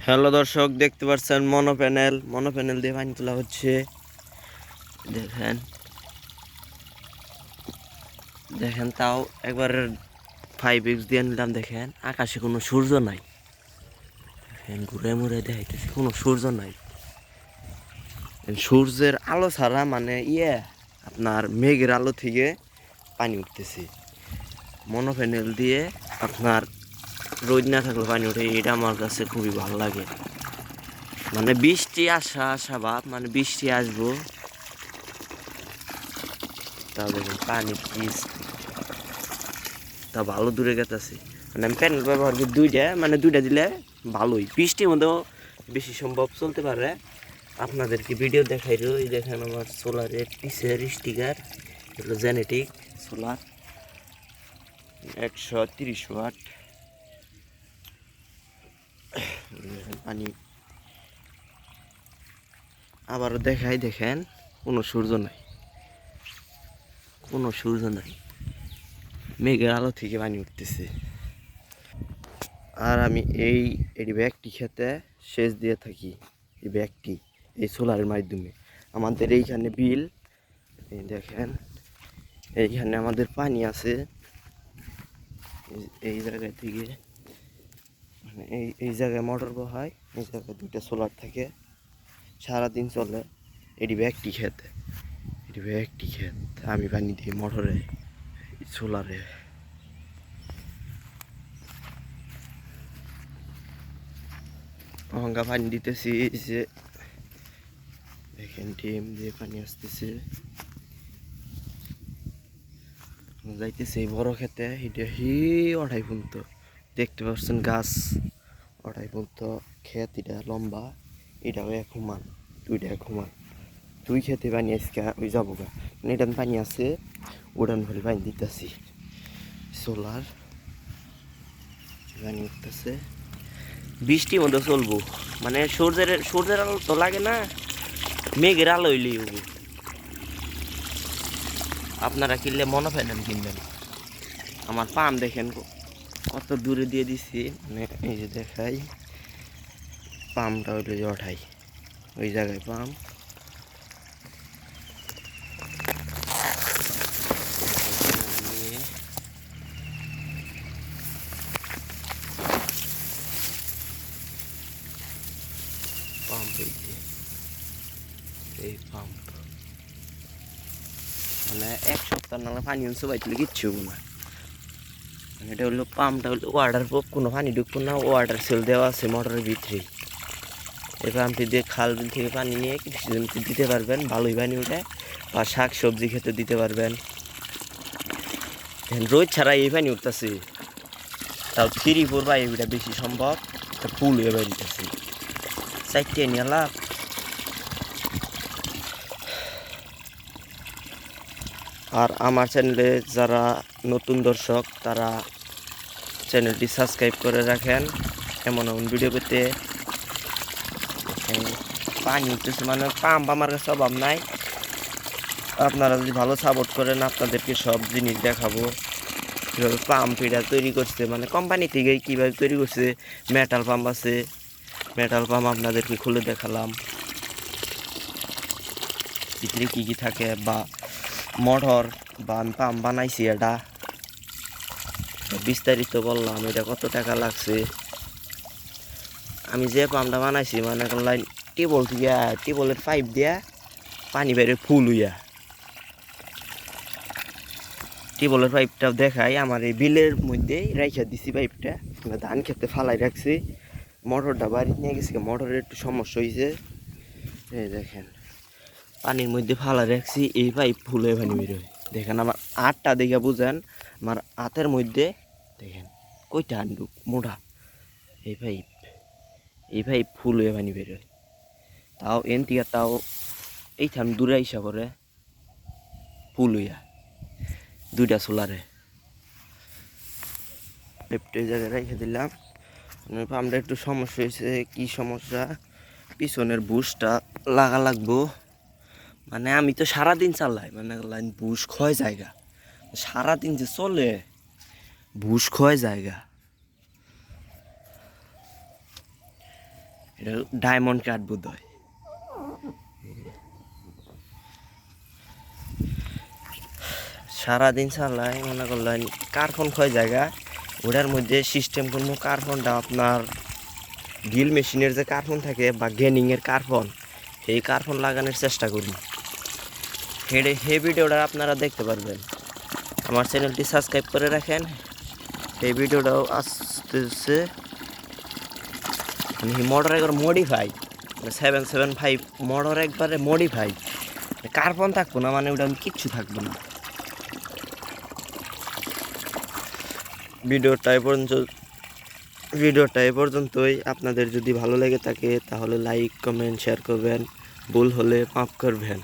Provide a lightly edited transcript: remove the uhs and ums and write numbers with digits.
Hello দর্শক, দেখতে পাচ্ছেন মনো প্যানেল দিয়ে পানি তোলা হচ্ছে। দেখেন দেখেন তাও একবার 5x দিয়ে নিলাম। দেখেন আকাশে কোনো সূর্য নাই। দেখেন ঘুরে মুড়ে দেখাইতেছে কোনো সূর্য নাই। সূর্যের আলো ছাড়া মানে আপনার মেঘের আলো থেকে পানি উঠতেছে। মনো প্যানেল দিয়ে আপনার রোদ না থাকলে পানি ওঠে, এটা আমার কাছে খুবই ভালো লাগে। মানে বৃষ্টি আসা ভাব, মানে বৃষ্টি আসবো। তা দেখেন পানি পিস তা ভালো দূরে গেছে। মানে আমি প্যানেল ব্যবহার করি দুইটা, মানে দুইটা দিলে ভালোই, বৃষ্টির মধ্যেও বেশি সম্ভব চলতে পারে। আপনাদেরকে ভিডিও দেখাই রই। দেখেন আমার সোলারের পিসের স্টিকার, এগুলো জেনেটিক সোলার 130 ওয়াট। পানি আবারও দেখাই। দেখেন কোনো সূর্য নাই, কোনো সূর্য নাই, মেঘের আলো থেকে পানি উঠতেছে। আর আমি এই ব্যাগটি খেতে সেচ দিয়ে থাকি। এই ব্যাগটি এই সোলারের মাধ্যমে আমাদের এইখানে বিল, এই দেখেন এইখানে আমাদের পানি আছে। এই জায়গা থেকে মানে এই জায়গায় মোটর বহায়, এই জায়গায় দুইটা সোলার থাকে, সারাদিন চলে। এটি ব্যাগটি খেত আমি পানি দিই মোটরে, সোলারে। অহংকা পানি দিতেছি, যে দেখেন ডিম দিয়ে পানি আসতেছে, যাইতেছে এই বড় খেতে। এটা অড়াই পর্যন্ত দেখতে পাচ্ছেন, গাছ অড়াই পর্যন্ত ক্ষেত। এটা লম্বা, এটাও এক সমান, দুইটা এক সমান। দুই খেতে পানি আজকে ওই যাবো গা, মানে এটা পানি আছে, উড়ান ভরে পানি দিতেছি। সোলার পানি উঠতেছে, বৃষ্টির মধ্যে চলবো। মানে সূর্যের আলো তো লাগে না, মেঘের আলো হইলেই হবো। আপনারা কিনলে মনো প্যানেল কিনবেন। আমার পাম দেখেন কত দূরে দিয়ে দিছি, মানে এই যে দেখাই, পামটা হইলে যে ওঠাই ওই জায়গায় পাম। পাম্প এই পাম্প মানে এক সপ্তাহ নাহলে পানি অংশ বাইতে কিচ্ছু হবো না। এটা হলো পাম্পটা হলো ওয়াটার প্রুফ, কোনো পানি ঢুকবো না, ওয়াটার সেল দেওয়া আছে মোটরের ভিতরেই। এই পাম্পটি দিয়ে খাল বিল থেকে পানি নিয়ে কৃষিজমিতে দিতে পারবেন, ভালোই পানি ওঠে। বা শাক সবজি খেতে দিতে পারবেন। রোদ ছাড়া এই পানি উঠতেছে, তাও 3-4 বা এটা বেশি সম্ভব। ফুল হয়ে বেরিয়েছে, 4টে নিয়ে লাভ। আর আমার চ্যানেলে যারা নতুন দর্শক, তারা চ্যানেলটি সাবস্ক্রাইব করে রাখেন এমন এমন ভিডিও পেতে। পানি উঠতেছে, মানে পাম্প আমার কাছে অভাব নাই। আপনারা যদি ভালো সাপোর্ট করেন, আপনাদেরকে সব জিনিস দেখাবো কীভাবে পাম্প এটা তৈরি করছে, মানে কোম্পানি থেকে কীভাবে তৈরি করছে। মেটাল পাম্প আছে, মেটাল পাম্প আপনাদেরকে খুলে দেখালাম ভিতরে কী কী থাকে, বা মোটর বা আমি পাম্প বানাইছি এটা বিস্তারিত বললাম। এটা কত টাকা লাগছে, আমি যে পাম্পটা বানাইছি মানে লাইন টিউবওয়েল থেকে, টিউবওয়েলের পাইপ দিয়া পানি বাইরে ফুল হইয়া। টিউবওয়েলের পাইপটা দেখাই, আমার এই বিলের মধ্যেই রাইখা দিছি পাইপটা, ধান খেতে ফালাই রাখছি। মোটরটা বাড়ি নিয়ে গেছি, মোটরের একটু সমস্যা হয়েছে। এই দেখেন পানির মধ্যে ফালাই রাখছি, এই পাইপ ফুল হয়ে পানি বেরোয়। দেখেন আমার আটটা দেখে বুঝেন, আমার হাতের মধ্যে দেখেন কইটা আন্ডুক মোটা। এই পাইপ ফুল হয়ে পানি বেরোয়। তাও এনটিয়া তাও এইখান দূরে আইসা করে ফুল হইয়া দুইটা সোলারে। এই জায়গায় রেখে দিলাম। পাম্পটা একটু সমস্যা হয়েছে। কি সমস্যা, পিছনের বুশটা লাগা লাগবো। মানে আমি তো সারাদিন চালাই, মানে লাইন বুশ ক্ষয় জায়গা, সারাদিন যে চলে বুশ ক্ষয় জায়গা। এটা ডায়মন্ড কাঠ বোধ হয়। সারাদিন চালাই মনে করলেন কার্বন ক্ষয় জায়গা ওটার মধ্যে সিস্টেম করবো কার্বনটা আপনার ড্রিল মেশিনের যে কার্বন থাকে বা গেনিংয়ের কার্বন সেই কার্বন লাগানোর চেষ্টা করি। সেই ভিডিওটা আপনারা দেখতে পারবেন। আমার চ্যানেলটি সাবস্ক্রাইব করে রাখেন। এই ভিডিওটাও আসতেছে মানে মোটর একবার মডিফাই 775 মোটর একবারে মডিফাই কার্বন থাকবো না মানে ওটা আমি কিচ্ছু থাকবো না। ভিডিওটা এ পর্যন্তই। আপনাদের যদি ভালো লেগে থাকে তাহলে লাইক কমেন্ট শেয়ার করবেন, ভুল হলে মাফ করবেন।